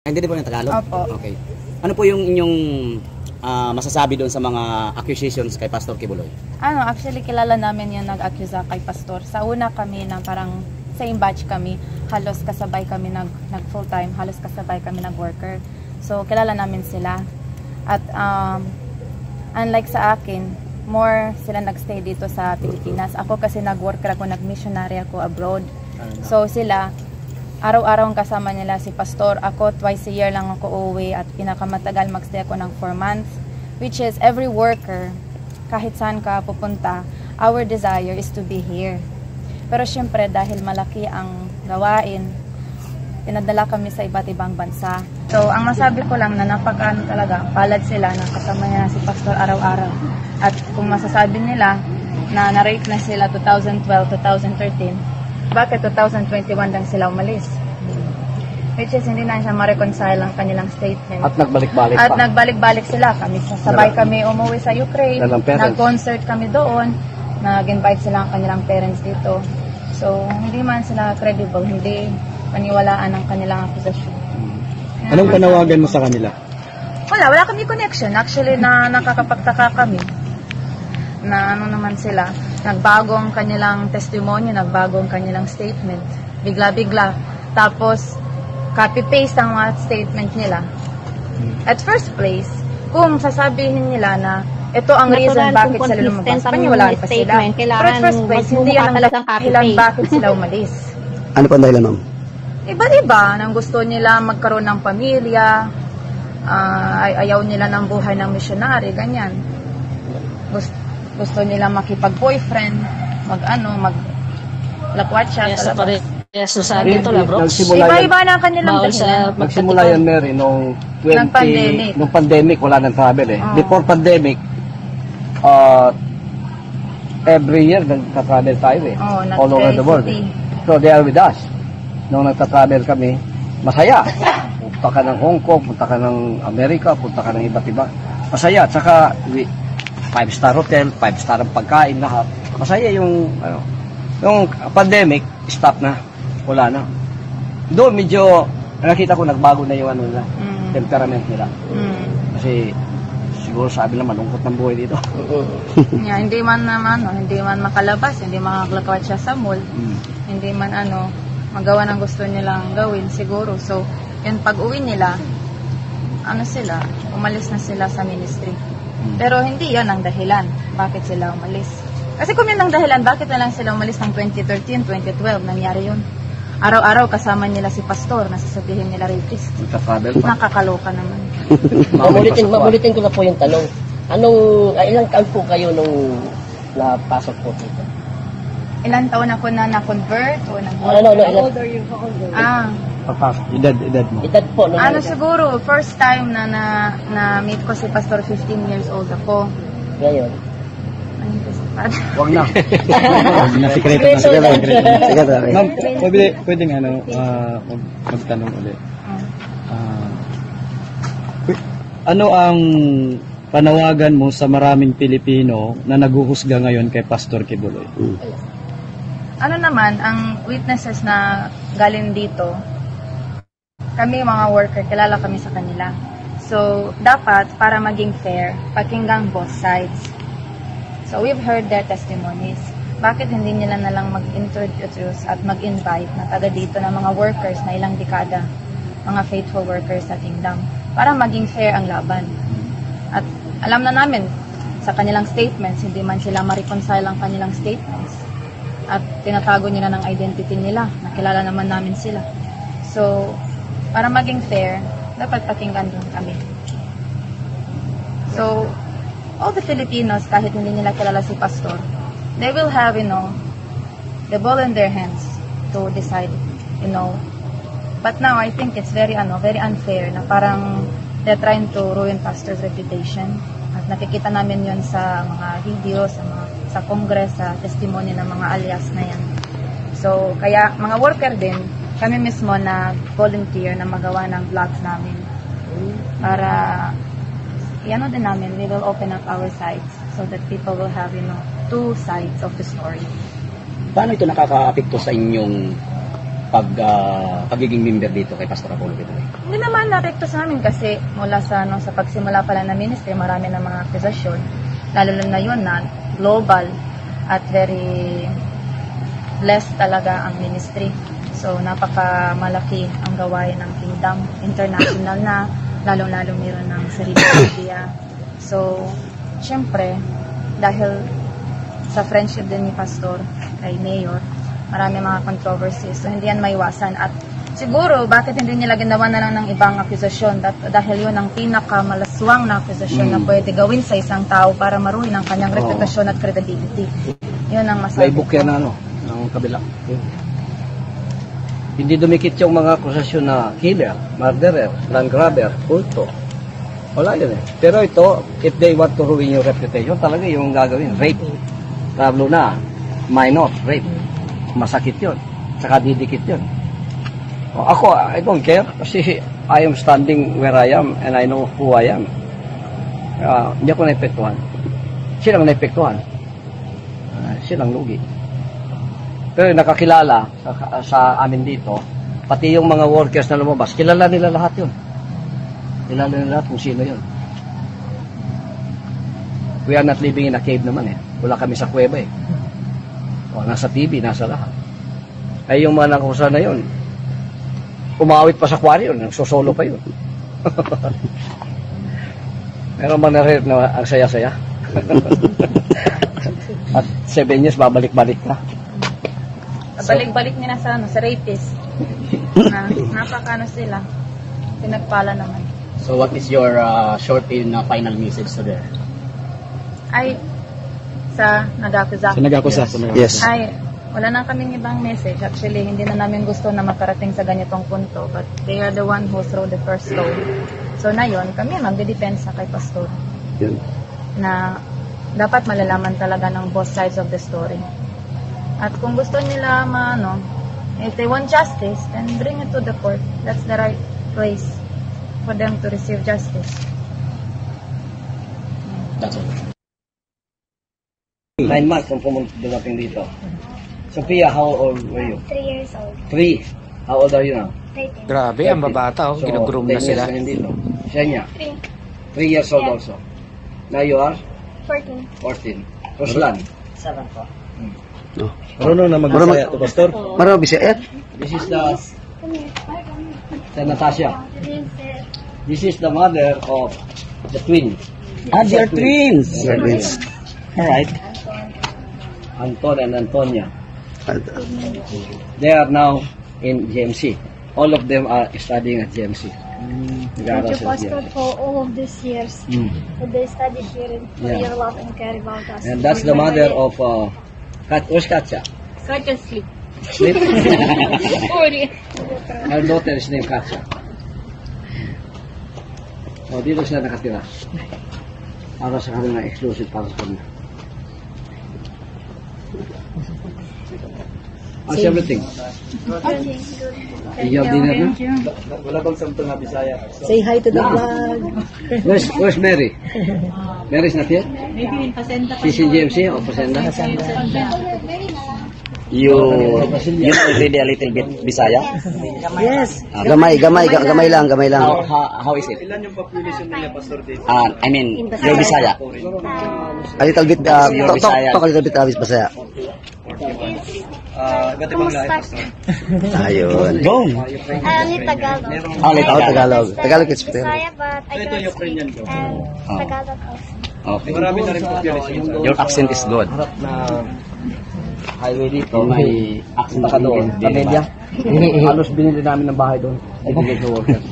Hindi po ng Tagalog? Opo. Okay. Ano po yung inyong masasabi doon sa mga accusations kay Pastor Kibuloy? Actually kilala namin yung nag-accuse kay Pastor. Sa una kami na parang same batch kami, halos kasabay kami nag full time, halos kasabay kami nag-worker. So kilala namin sila. At unlike sa akin, more sila nagstay dito sa Pilipinas. Ako kasi nag-worker ako, nag-missionary ako abroad. So sila, araw-araw ang kasama nila si Pastor. Ako, twice a year lang ako uuwi at pinakamatagal magstay ako ng 4 months. Which is, every worker, kahit saan ka pupunta, our desire is to be here. Pero syempre, dahil malaki ang gawain, pinadala kami sa iba't ibang bansa. So, ang masabi ko lang na napag-ano talaga, palad sila na kasama niya si Pastor araw-araw. At kung masasabi nila na na-rape na sila 2012, 2013, bakit 2021 lang sila umalis? Which is, hindi na siya ma-reconcile ang kanilang statement. At nagbalik-balik pa. At nagbalik-balik sila. Sabay kami umuwi sa Ukraine. Nag-concert kami doon. Nag-invite sila ang kanilang parents dito. So, hindi man sila credible. Hindi paniwalaan ang kanilang akusasyon. Anong panawagan mo sa kanila? Wala kami connection. Actually, nakakapagtaka kami na ano naman sila. Nagbago ang kanilang testimonyo, nagbago ang kanilang statement. Bigla-bigla. Tapos, copy-paste ang mga statement nila. At first place, kung sasabihin nila na ito ang reason bakit sila lumabas, paniwalaan pa sila. Pero at first place, hindi yan ang dahilan bakit sila umalis. Ano pa ang dahilan, ma'am? Iba-iba, nang gusto nila magkaroon ng pamilya, ayaw nila ng buhay ng missionary, ganyan. Gusto nila makipag-boyfriend, mag-lakwatsa sa labas. Yes, so sabi ito lang, bro. Iba-iba na kanilang dahilan. Nagsimula yan, Mary, nung pandemic, wala nang travel eh. Before pandemic, every year nagta-travel tayo eh. All over the world eh. So they are with us. Nung nagta-travel kami, masaya. Punta ka ng Hong Kong, punta ka ng Amerika, punta ka ng iba't iba. Masaya. At saka, 5-star hotel, 5-star ang pagkain, lahat. Masaya yung, yung pandemic, stop na. Wala na. Doon medyo, nakita ko nagbago na yung nila, temperament nila. Kasi, siguro sabi lang malungkot ng buhay dito. Hindi man makalabas, hindi makaklakawat siya sa mall, hindi man magawa ng gusto nilang gawin siguro. So, yun pag-uwi nila, umalis na sila sa ministry. Pero hindi yan ang dahilan bakit sila umalis. Kasi kung yan ang dahilan, bakit na lang sila umalis ng 2013, 2012, nangyari yun. Araw-araw kasama nila si Pastor, nasasabihin nila rapist. Nakakaloka naman. Mabulitin ko na po yung tanong. Ilang taon po kayo nung napasok po dito? Ilang taon ako na na-convert o How old are you? Edad mo? Edad po. Siguro, first time na meet ko si Pastor, 15 years old ako. Ngayon? Huwag na. Sikreto na. Sige. Ma'am, pwedeng magtanong ulit. Ano ang panawagan mo sa maraming Pilipino na naguhusga ngayon kay Pastor Kibuloy? Ang witnesses na galing dito, kami mga worker, kilala kami sa kanila. So, dapat, para maging fair, pakinggan both sides. So, we've heard their testimonies. Bakit hindi nila nalang mag-introduce at mag-invite na taga dito na mga workers na ilang dekada, mga faithful workers sa kingdom, para maging fair ang laban. At alam na namin, sa kanilang statements, hindi man sila ma-reconcile ang kanilang statements. At tinatago nila ng identity nila, nakilala naman namin sila. So, para maging fair, dapat pakinggan din kami. So, all the Filipinos, kahit hindi nila kilala si Pastor, they will have, the ball in their hands to decide, But now, I think it's very unfair na parang they're trying to ruin Pastor's reputation. At nakikita namin yun sa mga video, sa Congress, sa testimony ng mga alias na yan. So, kaya mga worker din, kami mismo na volunteer na magawa ng vlogs namin. Para, din namin, we will open up our sites so that people will have, two sides of the story. Paano ito nakaka-apekto sa inyong pagiging member dito kay Pastor Apollo Kibuloy? Hindi naman naapekto sa amin kasi mula sa sa pagsimula pala ng ministry, marami na mga akusasyon. Lalo na yun na global at very blessed talaga ang ministry. So, napakamalaki ang gawain ng kingdom. International na, lalong-lalo meron ng sarili media. So, syempre, dahil sa friendship din ni Pastor kay Mayor, marami mga controversies. So, hindi yan maiwasan. At siguro, bakit hindi nila ginawa na lang ng ibang akusasyon? Dahil yun ang pinakamalaswang na akusasyon na pwede gawin sa isang tao para maruin ang kanyang reputasyon at credibility. Yun ang masabi. Playbook yan ng kabila. Hindi dumikit yung mga akusasyon na killer, murderer, land grabber, kulto. Wala yun eh. Pero ito, if they want to ruin your reputation, talaga yung gagawin. Rape. Lalo na, minor, rape. Masakit yun. Saka didikit yun. Ako, I don't care. Kasi I am standing where I am and I know who I am. Hindi ako naepektuhan. Silang naepektuhan. Silang lugi. Pero nakakilala sa amin dito, pati yung mga workers na lumabas, kilala nila lahat yun. Kilala nila lahat kung sino yun. We are not living in a cave naman eh. Wala kami sa kuweba eh. Nasa TV, nasa lahat. Ay yung mga nakusa na yun, umawit pa sa kwaryo, nagsosolo pa yun. Meron man na-rare na ang saya-saya. At 7 years, babalik-balik na. Balik-balik nila sa rapist. Napakano sila. Pinagpala naman. So what is your short in final message to there? Ay, sa nag-akusa. Sa nag-akusa. Yes. Ay, wala na kaming ibang message. Actually, hindi na namin gusto na makarating sa ganitong punto. But they are the one who throw the first stone. So na yun, kami magdedepensa kay Pastor. Yun. Na dapat malalaman talaga ng both sides of the story. At kung gusto nila if they want justice, then bring it to the court. That's the right place for them to receive justice. That's all. 9 months kung dumating dito. Sophia, how old were you? 3 years old. 3. How old are you now? 13. Grabe, ang babata, So, ginugroom 10 na sila. years na dito. Shenya, 3. 3 years old Yeah. also. Now you are 14. 14. Ruslan. 7 po. Marunong na mag-Bisaya to, Pastor? Marunong Bisaya? This is the Come here. sa Natasha. This is This is the mother of the twin. They are twins. Alright. Anton and Antonia. They are now in GMC. All of them are studying at GMC. thank you, Pastor, for all of these years that they studied here for Yeah. your love and care about us. And that's the mother of where's Katya? Katya sleep. Sleep. Sorry. Her daughter is named Katya. So, dito sila nakatira. Para sa kanila exclusive para sa kanila. How's everything? Okay, good. You have dinner na? Say hi to the vlog. Where's Mary? Mary's not here? She's in GMC or Pasenda? You know already a little bit Bisaya? Yes. Gamay lang. How is it? Ilan yung population nila, Pastor Dave? I mean, your Bisaya. A little bit, Your Bisaya. talk a little bit Bisaya. Kumusta? Ayun. Go! Only Tagalog. Only Ako Tagalog. Tagalog. Tagalog is Bisaya, but I don't speak. And Tagalog also. Okay. Your accent is good. Harap na highway dito, may accent ka doon. Pamilya. Halos binili namin ng bahay doon. Ibigay sa workers.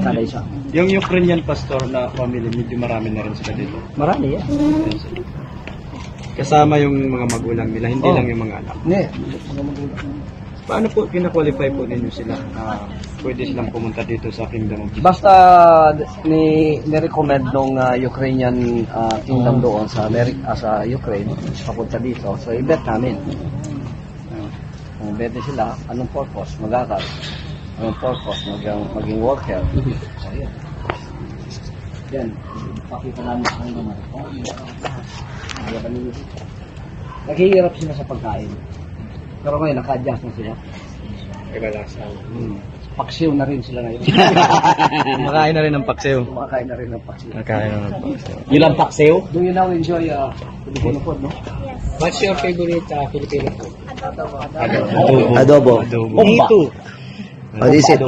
Kada isa. Yung Ukrainian pastor na family, medyo marami na rin sila dito. Marami yan. Kasama yung mga magulang nila, hindi Oh. lang yung mga anak. Hindi. Paano po kina-qualify po ninyo sila na pwede silang pumunta dito sa Kingdom of Jesus? Basta ni-recommend nung Ukrainian kingdom doon sa America, sa Ukraine, papunta dito. So, i-bet namin. Kung bet sila, anong purpose? Mag-aral. Anong purpose? Maging worker. So, yan. Yan. Pakita namin sa kanila naman. Naghihirap sila sa pagkain. Pero ngayon, naka-adjust na sila. Kagalasan. paksiw na rin sila ngayon. Kumakain na rin ng paksiw. Kumakain na rin ng paksiw. Kumakain na ng paksiw. Yun ang paksiw. Do you now enjoy Filipino food, no? What's your favorite Filipino food? Adobo. Umba. What is it?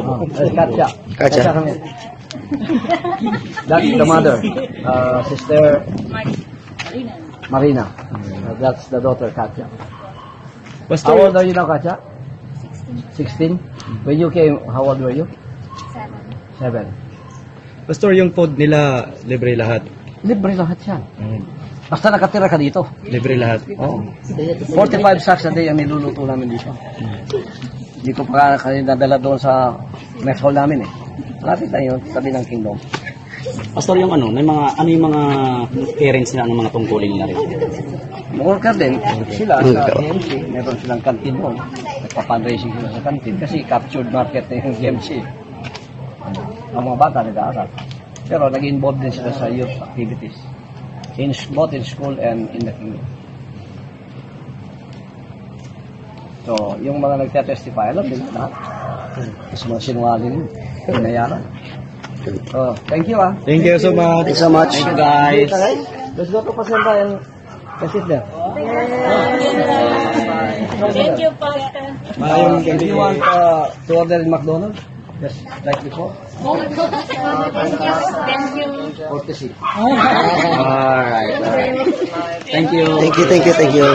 Katya. Katya. Kami. That's the mother. Sister Marina. That's the daughter, Katya. How old are you now, Katya? 16. When you came, how old were you? 7. Pastor, yung food nila, libre lahat. Libre lahat yan. Basta nakatira ka dito. Libre lahat. Oo. 45 sacks a day ang niluluto namin dito. Hindi ko pa kayo nadala doon sa mess hall namin eh. Lapit na yun, sabi ng Kingdom. Pastor, yung ano yung mga parents nila ng mga tungkulin nila rin. Worker din, sila sa GMC, meron silang kantin doon. Nagpa-fundraising sila sa kantin kasi captured market na yung GMC. Ang mga bata nag-aaral. Pero nag-involve din sila sa youth activities. Both in school and in the kingdom. So, yung mga nagte-testify, alam din lahat. Kasi mga sinungaling yun. Pinayaran. So, thank you Thank you so much. Thanks so much. Thank you, guys. Let's go to Pasenda and sit there. Thank you, Pastor. If you want to order in McDonald's, just like before. Thank you. Courtesy. Alright. Thank you. Thank you.